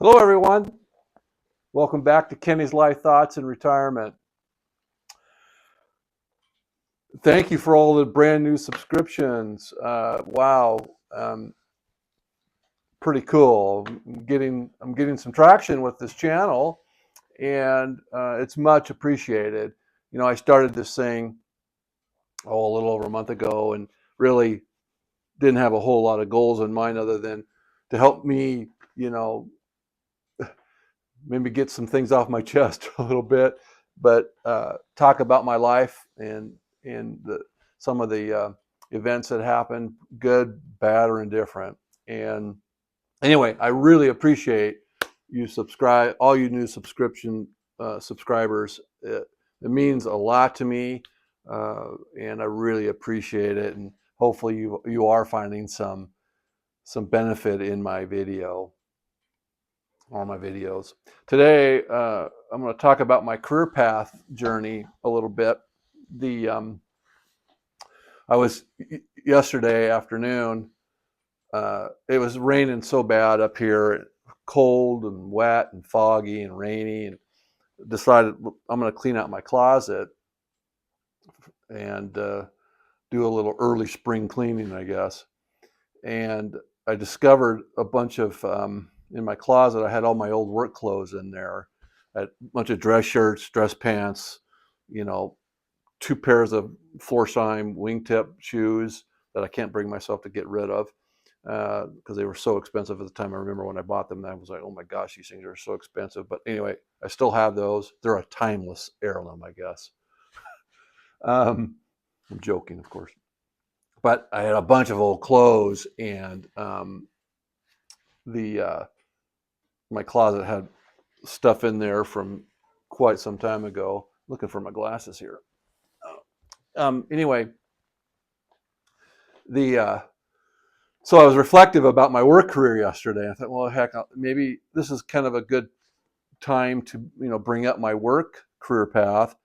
Hello, everyone. Welcome back to Kenny's Life Thoughts in Retirement. Thank you for all the brand new subscriptions. Wow, pretty cool. I'm getting some traction with this channel, and it's much appreciated. You know, I started this thing a little over a month ago, and really didn't have a whole lot of goals in mind other than to help me, maybe get some things off my chest a little bit, but talk about my life and some of the events that happened, good, bad, or indifferent. And anyway, I really appreciate you all you new subscribers. It means a lot to me, and I really appreciate it. And hopefully you are finding some benefit in my video. All my videos. Today, I'm going to talk about my career path journey a little bit. I was yesterday afternoon. It was raining so bad up here, cold and wet and foggy and rainy, and decided I'm going to clean out my closet and do a little early spring cleaning, I guess. And I discovered a bunch of in my closet. I had all my old work clothes in there. I had a bunch of dress shirts, dress pants, 2 pairs of Florsheim wingtip shoes that I can't bring myself to get rid of because they were so expensive at the time. I remember when I bought them, I was like, oh my gosh, these things are so expensive. But anyway, I still have those. They're a timeless heirloom, I guess. I'm joking, of course. But I had a bunch of old clothes, and my closet had stuff in there from quite some time ago. Looking for my glasses here. Anyway, so I was reflective about my work career yesterday. I thought, well, heck, maybe this is kind of a good time to bring up my work career path.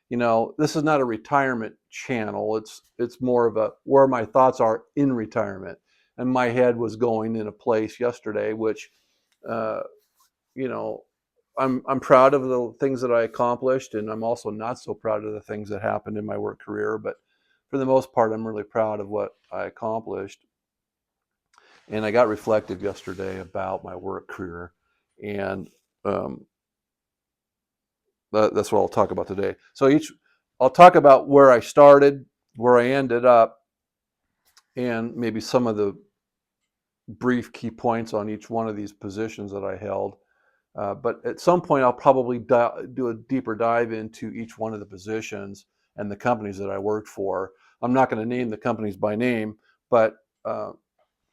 This is not a retirement channel. It's more of a where my thoughts are in retirement. And my head was going in a place yesterday, which, I'm proud of the things that I accomplished, and I'm also not so proud of the things that happened in my work career. But for the most part, I'm really proud of what I accomplished. And I got reflective yesterday about my work career, and that's what I'll talk about today. So I'll talk about where I started, where I ended up, and maybe some of the brief key points on each one of these positions that I held. But at some point, I'll probably do a deeper dive into each one of the positions and the companies that I worked for. I'm not going to name the companies by name, but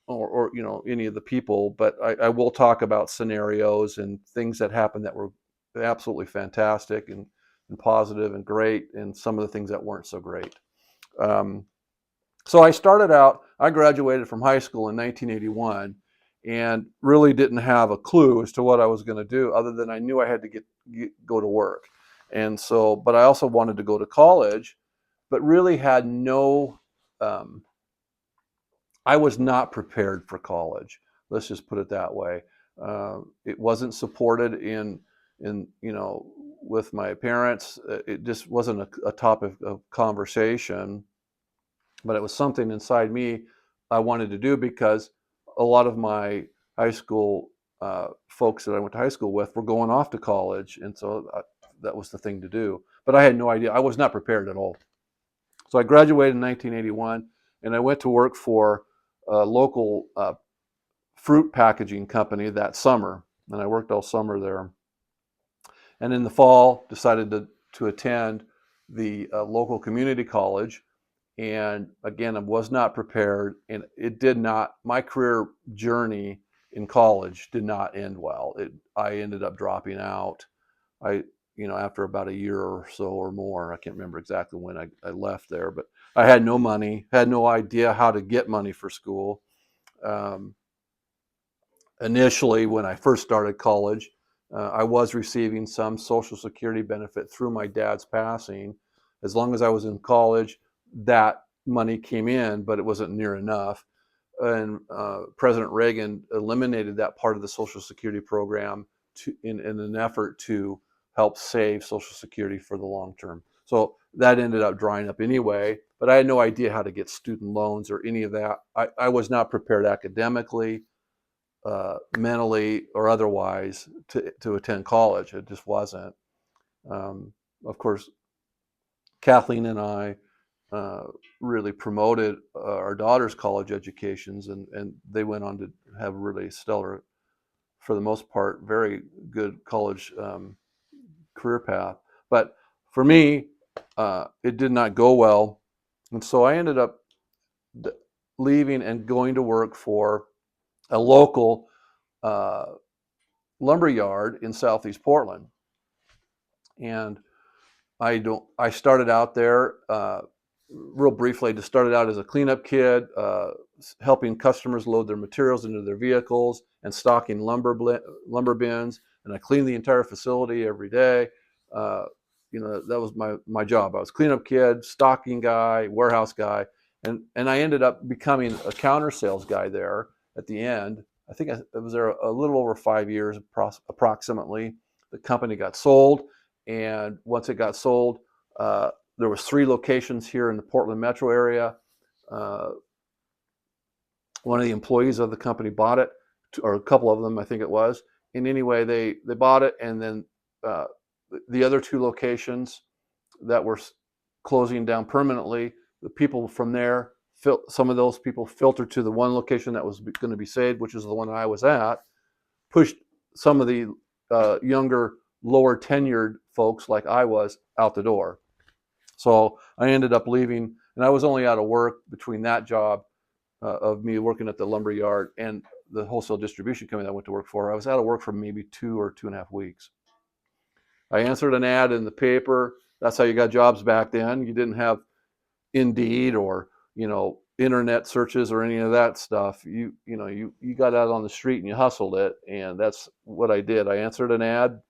or any of the people, but I will talk about scenarios and things that happened that were absolutely fantastic and positive and great, and some of the things that weren't so great. So I graduated from high school in 1981 and really didn't have a clue as to what I was going to do, other than I knew I had to go to work. And so, but I also wanted to go to college, but really had I was not prepared for college. Let's just put it that way. It wasn't supported with my parents. It just wasn't a topic of conversation, but it was something inside me I wanted to do because a lot of my high school folks that I went to high school with were going off to college, and so that was the thing to do. But I had no idea. I was not prepared at all. So I graduated in 1981, and I went to work for a local fruit packaging company that summer, and I worked all summer there. And in the fall, decided to attend the local community college. And again, I was not prepared, and my career journey in college did not end well. I ended up dropping out. After about a year or so or more, I can't remember exactly when I left there, but I had no money, had no idea how to get money for school. Initially, when I first started college, I was receiving some Social Security benefit through my dad's passing. As long as I was in college, that money came in, but it wasn't near enough. and President Reagan eliminated that part of the Social Security program in an effort to help save Social Security for the long term. So that ended up drying up anyway, but I had no idea how to get student loans or any of that. I was not prepared academically, mentally, or otherwise to attend college. It just wasn't. Of course, Kathleen and I really promoted our daughter's college educations, and they went on to have really stellar, for the most part, very good college career path. But for me, it did not go well, and so I ended up leaving and going to work for a local lumber yard in Southeast Portland. And I started out there real briefly. I just started out as a cleanup kid, helping customers load their materials into their vehicles and stocking lumber bins. And I cleaned the entire facility every day. That was my job. I was cleanup kid, stocking guy, warehouse guy, and I ended up becoming a counter sales guy there at the end. I think I was there a little over 5 years approximately. The company got sold, and once it got sold, there was 3 locations here in the Portland metro area. One of the employees of the company bought it, or a couple of them, I think it was. And anyway, they bought it, and then the other 2 locations that were closing down permanently, the people from there, some of those people filtered to the one location that was going to be saved, which is the one I was at, pushed some of the younger, lower tenured folks like I was out the door. So I ended up leaving, and I was only out of work between that job of me working at the lumber yard and the wholesale distribution company that I went to work for. I was out of work for maybe 2 or 2.5 weeks. I answered an ad in the paper. That's how you got jobs back then. You didn't have Indeed or internet searches or any of that stuff. You got out on the street and you hustled it, and that's what I did. I answered an ad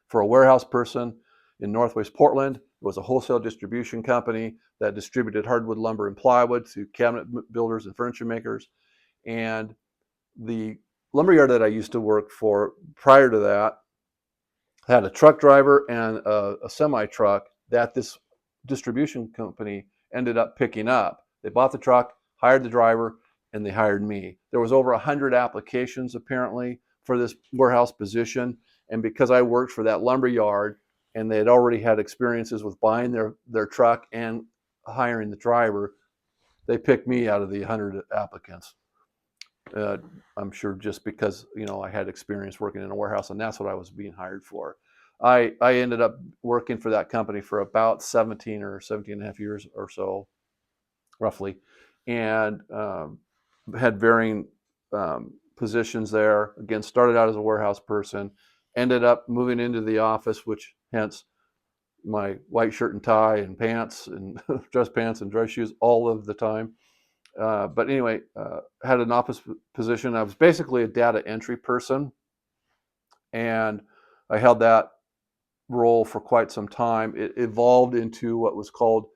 for a warehouse person in Northwest Portland. It was a wholesale distribution company that distributed hardwood lumber and plywood to cabinet builders and furniture makers. And the lumberyard that I used to work for prior to that had a truck driver and a semi truck that this distribution company ended up picking up. They bought the truck, hired the driver, and they hired me. There was over 100 applications apparently for this warehouse position. And because I worked for that lumber yard and they had already had experiences with buying their truck and hiring the driver, they picked me out of the 100 applicants. I'm sure just because I had experience working in a warehouse, and that's what I was being hired for. I ended up working for that company for about 17 or 17 and a half years or so, roughly, and had varying positions there. Again, started out as a warehouse person, ended up moving into the office, which hence my white shirt and tie and pants and dress pants and dress shoes all of the time. But anyway, had an office position. I was basically a data entry person, and I held that role for quite some time. It evolved into what was called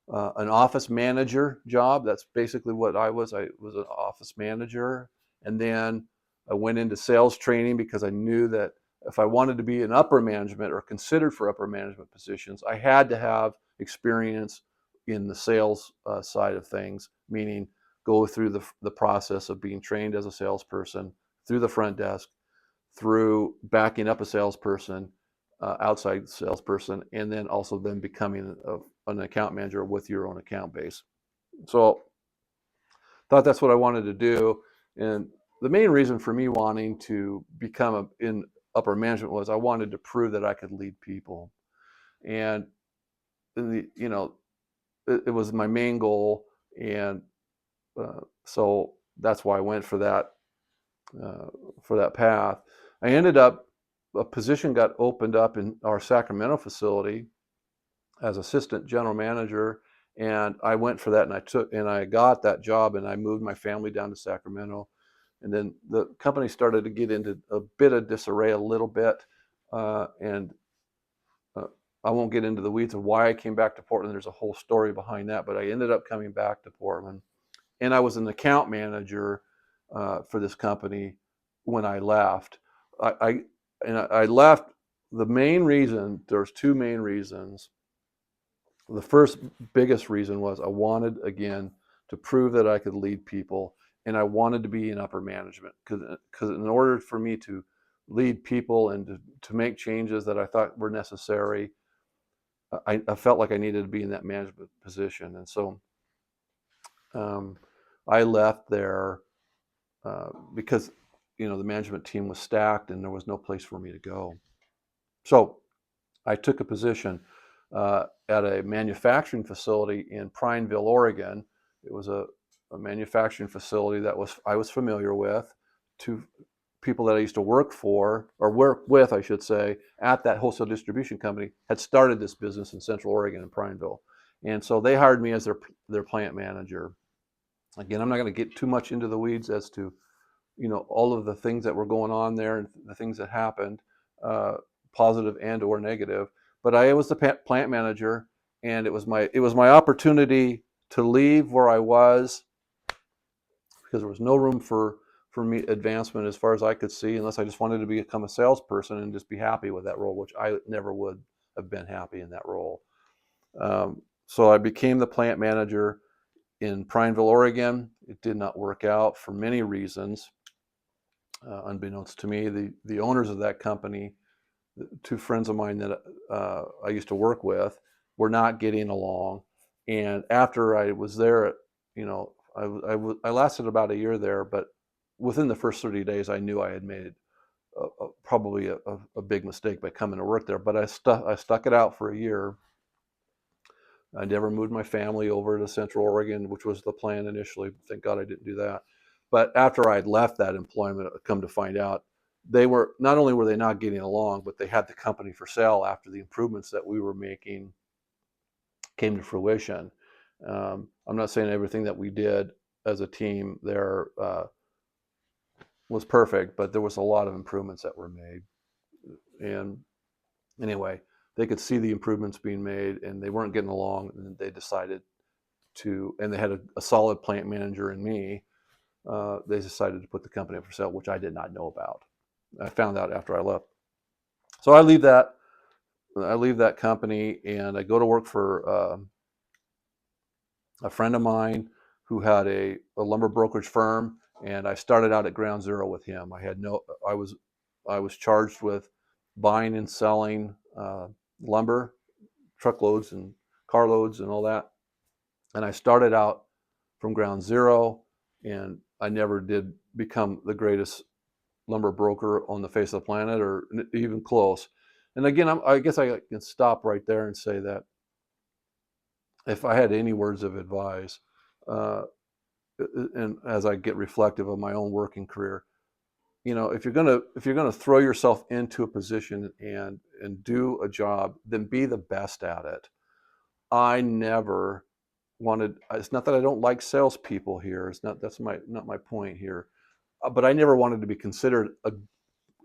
an office manager job. That's basically what I was. I was an office manager, and then I went into sales training because I knew that if I wanted to be in upper management or considered for upper management positions, I had to have experience in the sales side of things, meaning go through the process of being trained as a salesperson, through the front desk, through backing up a salesperson, outside salesperson, and then also then becoming an account manager with your own account base. So thought that's what I wanted to do. And the main reason for me wanting to become in upper management was I wanted to prove that I could lead people. And it was my main goal. And so that's why I went for that path. I ended up, a position got opened up in our Sacramento facility as assistant general manager, and I went for that, and I got that job, and I moved my family down to Sacramento. And then the company started to get into a bit of disarray a little bit, and I won't get into the weeds of why I came back to Portland. There's a whole story behind that, but I ended up coming back to Portland, and I was an account manager for this company when I left. I left. The main reason, there's two main reasons. The first biggest reason was I wanted, again, to prove that I could lead people, and I wanted to be in upper management, because in order for me to lead people and to make changes that I thought were necessary, I felt like I needed to be in that management position. And so um, I left there because the management team was stacked and there was no place for me to go. So I took a position at a manufacturing facility in Prineville, Oregon. It was a manufacturing facility that I was familiar with. Two people that I used to work for, or work with, I should say, at that wholesale distribution company had started this business in Central Oregon in Prineville. And so they hired me as their plant manager. Again, I'm not going to get too much into the weeds as to all of the things that were going on there and the things that happened, positive and or negative. But I was the plant manager, and it was my opportunity to leave where I was, because there was no room for me advancement as far as I could see, unless I just wanted to become a salesperson and just be happy with that role, which I never would have been happy in that role. So I became the plant manager in Prineville, Oregon. It did not work out for many reasons. Unbeknownst to me, the owners of that company, two friends of mine that I used to work with, were not getting along. And after I was there, I lasted about a year there, but within the first 30 days, I knew I had made probably a big mistake by coming to work there. But I stuck it out for a year. I never moved my family over to Central Oregon, which was the plan initially. Thank God I didn't do that. But after I'd left that employment, I come to find out, they were not only were they not getting along, but they had the company for sale after the improvements that we were making came to fruition. I'm not saying everything that we did as a team there was perfect, but there was a lot of improvements that were made. And anyway, they could see the improvements being made, and they weren't getting along, and they decided and they had a solid plant manager in me. They decided to put the company up for sale, which I did not know about. I found out after I left. So I leave that company, and I go to work for a friend of mine who had a lumber brokerage firm, and I started out at ground zero with him. I was charged with buying and selling lumber, truckloads and carloads and all that. And I started out from ground zero, and I never did become the greatest lumber broker on the face of the planet, or even close. And again, I guess I can stop right there and say that if I had any words of advice, uh, and as I get reflective of my own working career, if you're gonna throw yourself into a position and do a job, then be the best at it. I never wanted. It's not that I don't like salespeople here. It's not. That's not my point here. But I never wanted to be considered a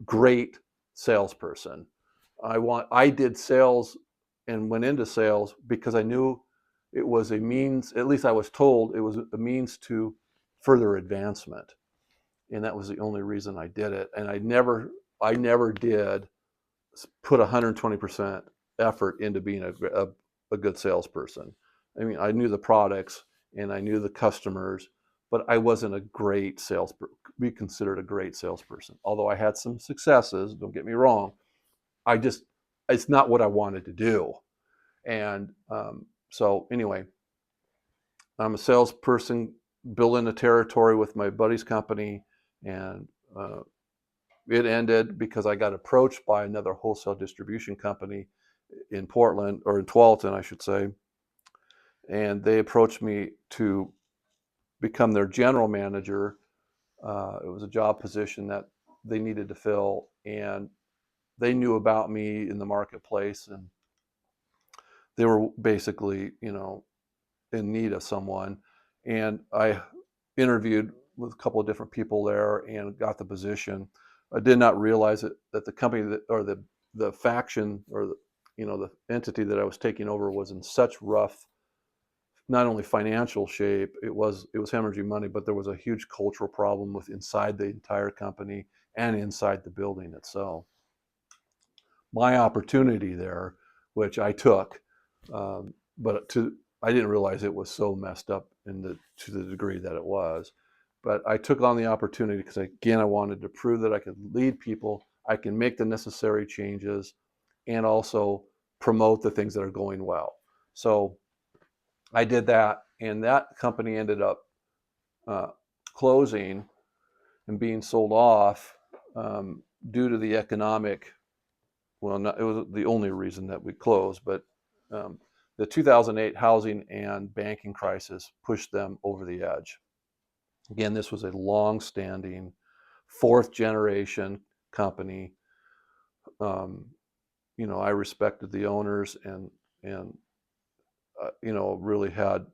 great salesperson. I did sales and went into sales because I knew it was a means. At least I was told it was a means to further advancement, and that was the only reason I did it. And I never did put 120% effort into being a good salesperson. I mean, I knew the products and I knew the customers, but I wasn't a great be considered a great salesperson. Although I had some successes, don't get me wrong, it's not what I wanted to do. And so anyway, I'm a salesperson building a territory with my buddy's company, and it ended because I got approached by another wholesale distribution company in Portland, or in Tualatin, I should say. And they approached me to become their general manager. It was a job position that they needed to fill, and they knew about me in the marketplace, and they were basically, in need of someone. And I interviewed with a couple of different people there and got the position. I did not realize that the company or the faction, or the entity that I was taking over was in such rough not only financial shape, it was hemorrhaging money, but there was a huge cultural problem with inside the entire company and inside the building itself. My opportunity there, which I took, but I didn't realize it was so messed up to the degree that it was. But I took on the opportunity because, again, I wanted to prove that I could lead people, I can make the necessary changes, and also promote the things that are going well. So I did that, and that company ended up uh, closing and being sold off due to the economic. Well, not, it was the only reason that we closed, but um, the 2008 housing and banking crisis pushed them over the edge. Again, this was a long-standing, fourth generation company. Um, I respected the owners and really had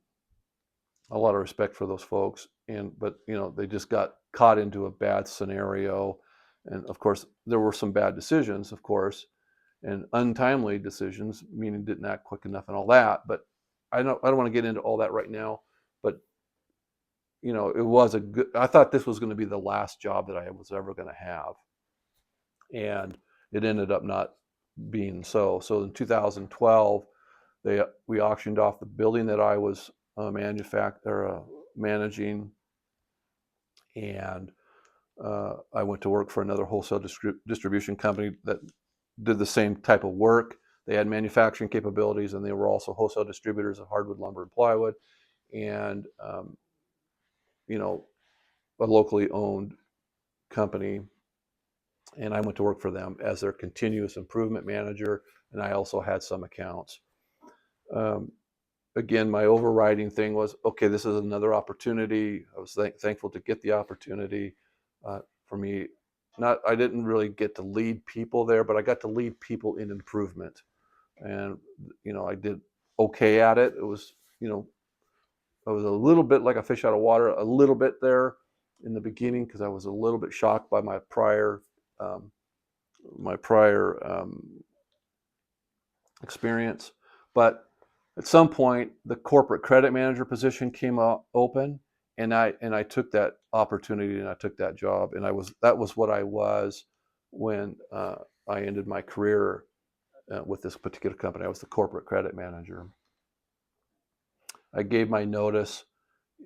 a lot of respect for those folks. But they just got caught into a bad scenario, and of course there were some bad decisions, of course, and untimely decisions, meaning didn't act quick enough and all that. But I don't want to get into all that right now. But it was a good. I thought this was going to be the last job that I was ever going to have, and it ended up not being so. So in 2012, we auctioned off the building that I was managing, and I went to work for another wholesale distribution company that did the same type of work. They had manufacturing capabilities, and they were also wholesale distributors of hardwood, lumber, and plywood, and a locally owned company. And I went to work for them as their continuous improvement manager, and I also had some accounts. Um, Again, my overriding thing was, okay, this is another opportunity. I was thankful to get the opportunity. For me, I didn't really get to lead people there, but I got to lead people in improvement. And, I did okay at it. It was, I was a little bit like a fish out of water, a little bit there in the beginning, because I was a little bit shocked by um, my prior experience. But at some point, the corporate credit manager position came open, and I took that opportunity and I took that job, and that was what I was when I ended my career with this particular company. I was the corporate credit manager. I gave my notice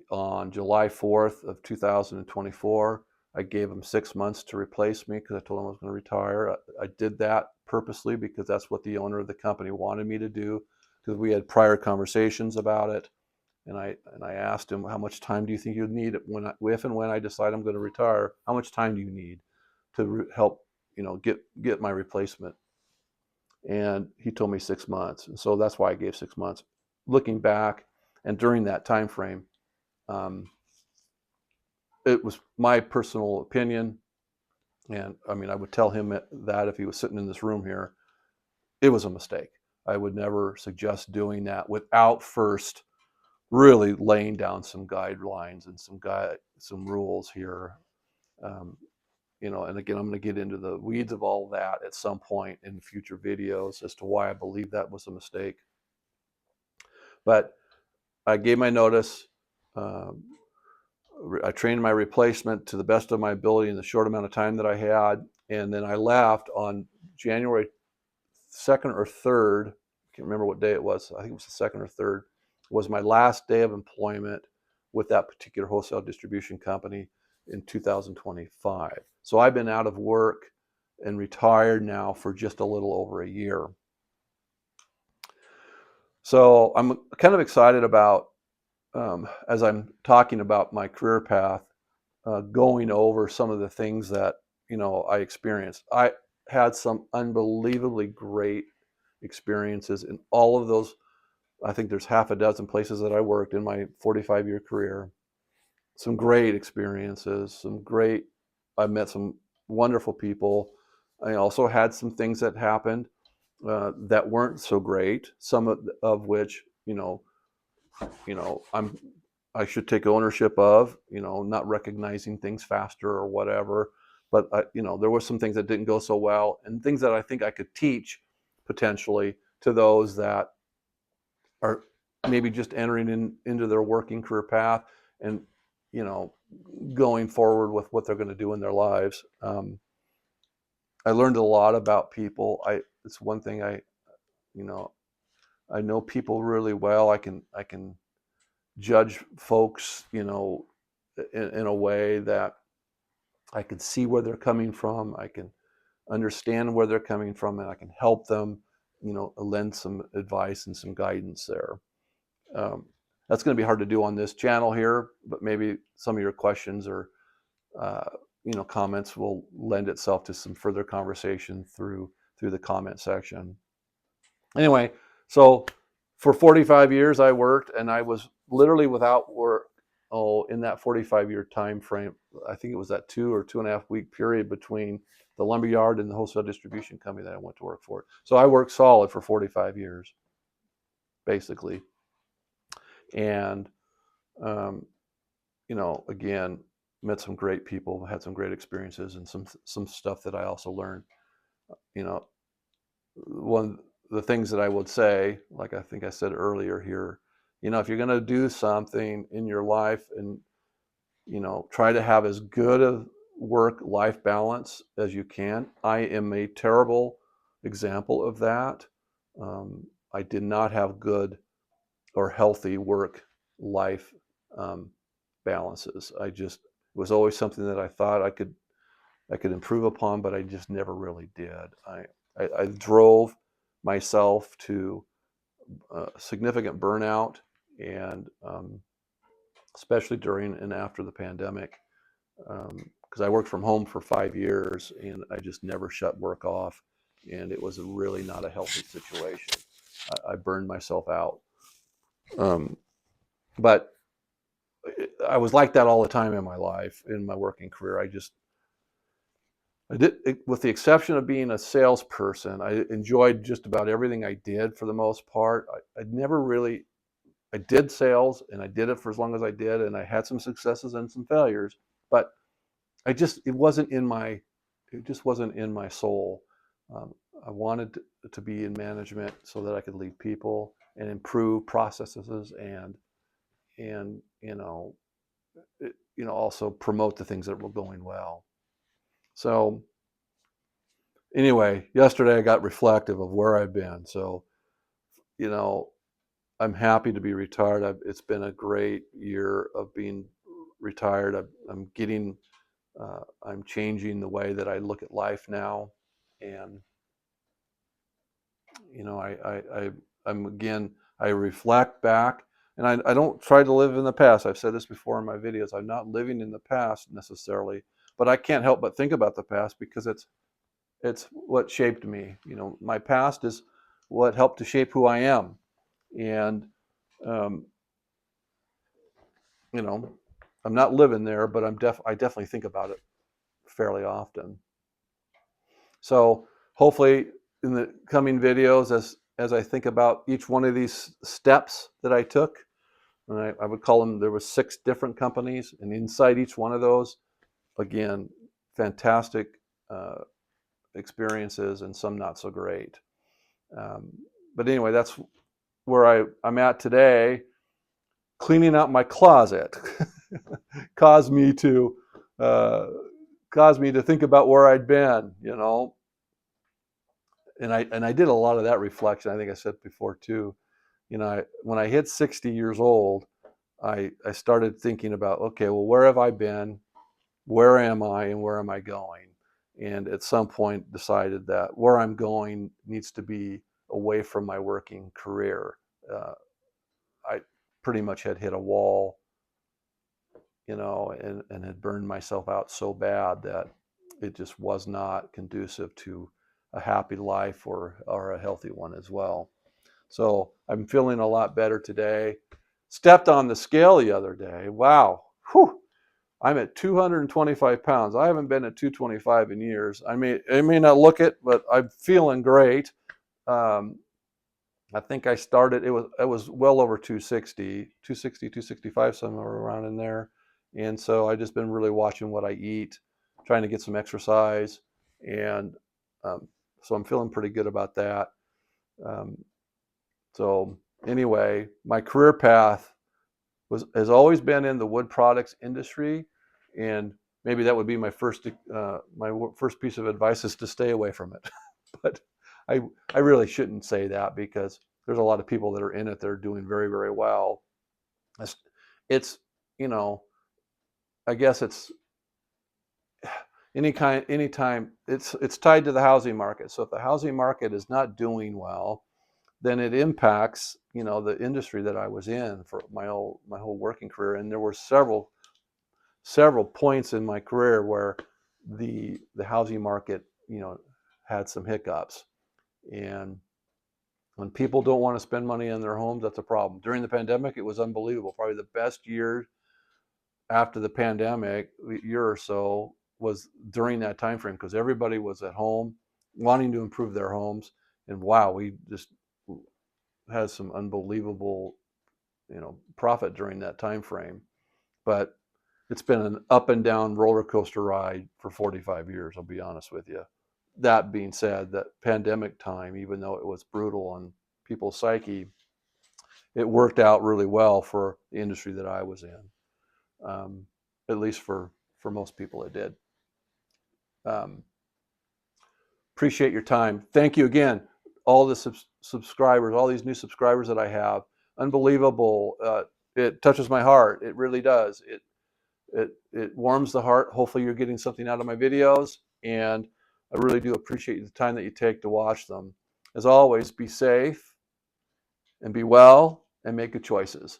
on July 4th of 2024. I gave them 6 months to replace me because I told them I was going to retire. I did that purposely because that's what the owner of the company wanted me to do, because we had prior conversations about it. And I asked him, how much time do you think you'd need if and when I decide I'm going to retire? How much time do you need to help get my replacement? And he told me 6 months, and so that's why I gave 6 months. Looking back, and during that time frame, um, it was my personal opinion, and I mean, I would tell him that if he was sitting in this room here, it was a mistake. I would never suggest doing that without first really laying down some guidelines and some rules here. Um, and again, I'm going to get into the weeds of all that at some point in future videos as to why I believe that was a mistake. But I gave my notice. Um, I trained my replacement to the best of my ability in the short amount of time that I had, and then I left on January 2nd or 3rd. I can't remember what day it was. I think it was the 2nd or 3rd. Was my last day of employment with that particular wholesale distribution company in 2025. So I've been out of work and retired now for just a little over a year. So I'm kind of excited about, as I'm talking about my career path, going over some of the things that I experienced. I had some unbelievably great experiences in all of those. I think there's half a dozen places that I worked in my 45-year career. Some great experiences, I met some wonderful people. I also had some things that happened that weren't so great. Some of which, I should take ownership of, not recognizing things faster or whatever. But there were some things that didn't go so well, and things that I think I could teach potentially to those that are maybe just entering into their working career path and, you know, going forward with what they're going to do in their lives. I learned a lot about people. It's one thing you know, I know people really well. I can judge folks, you know, in a way that I can see where they're coming from. I can understand where they're coming from, and I can help them, you know, lend some advice and some guidance there. Um, that's going to be hard to do on this channel here, but maybe some of your questions or uh, you know, comments will lend itself to some further conversation through the comment section. Anyway, so for 45 years I worked, and I was literally without work. Oh, in that 45-year time frame, I think it was that 2 or 2.5 week period between the lumberyard and the wholesale distribution company that I went to work for. So I worked solid for 45 years, basically. And um, you know, again, met some great people, had some great experiences, and some stuff that I also learned. You know, one the things that I would say, like I think I said earlier here, you know, if you're going to do something in your life and, you know, try to have as good a work-life balance as you can. I am a terrible example of that. I did not have good or healthy work-life um, balances. It was always something that I thought I could improve upon, but I just never really did. I drove myself to significant burnout, and especially during and after the pandemic, because I worked from home for 5 years and I just never shut work off, and it was really not a healthy situation. I burned myself out, um, but I was like that all the time in my life, in my working career. I did, with the exception of being a salesperson, I enjoyed just about everything I did for the most part. I never really, I did sales and I did it for as long as I did, and I had some successes and some failures, but it just wasn't in my soul. Um, I wanted to be in management so that I could lead people and improve processes and also promote the things that were going well. So anyway, yesterday I got reflective of where I've been. So, you know, I'm happy to be retired. It's been a great year of being retired. I'm changing the way that I look at life now, and you know, I reflect back, and I don't try to live in the past. I've said this before in my videos. I'm not living in the past necessarily, but I can't help but think about the past because it's what shaped me. You know, my past is what helped to shape who I am, and um, you know, I'm not living there, but I definitely think about it fairly often. So hopefully in the coming videos, as I think about each one of these steps that I took, and I would call them, there were 6 different companies, and inside each one of those, again, fantastic uh, experiences and some not so great. Um, but anyway, that's where I'm at today. Cleaning out my closet caused me to uh, think about where I'd been, you know, and I did a lot of that reflection. I think I said before too. You know, when I hit 60 years old, I started thinking about, okay, well, where have I been? Where am I, and where am I going? And at some point decided that where I'm going needs to be away from my working career. Uh, I pretty much had hit a wall, you know, and had burned myself out so bad that it just was not conducive to a happy life or a healthy one as well. So I'm feeling a lot better today. Stepped on the scale the other day. Wow. Whew. I'm at 225 pounds. I haven't been at 225 in years. I may not look it, but I'm feeling great. Um, I think I started, it was well over 265, somewhere around in there. And so I've just been really watching what I eat, trying to get some exercise. And so I'm feeling pretty good about that. Um, so anyway, my career path has always been in the wood products industry, and maybe that would be my first piece of advice is to stay away from it. But I I really shouldn't say that because there's a lot of people that are in it that are doing very, very well. It's you know, I guess it's anytime it's tied to the housing market. So if the housing market is not doing well, then it impacts the industry that I was in for my whole working career. And there were several points in my career where the housing market had some hiccups. And when people don't want to spend money on their homes, that's a problem. During the pandemic, it was unbelievable. Probably the best year after the pandemic, year or so, was during that time frame because everybody was at home wanting to improve their homes. And wow, we just had some unbelievable profit during that time frame. But it's been an up and down roller coaster ride for 45 years, I'll be honest with you. That being said, that pandemic time, even though it was brutal on people's psyche, it worked out really well for the industry that I was in. At least for most people, it did. Um, Appreciate your time. Thank you again, all the subscribers, all these new subscribers that I have. Unbelievable. It touches my heart. It really does. It warms the heart. Hopefully, you're getting something out of my videos, and I really do appreciate the time that you take to watch them. As always, be safe and be well and make good choices.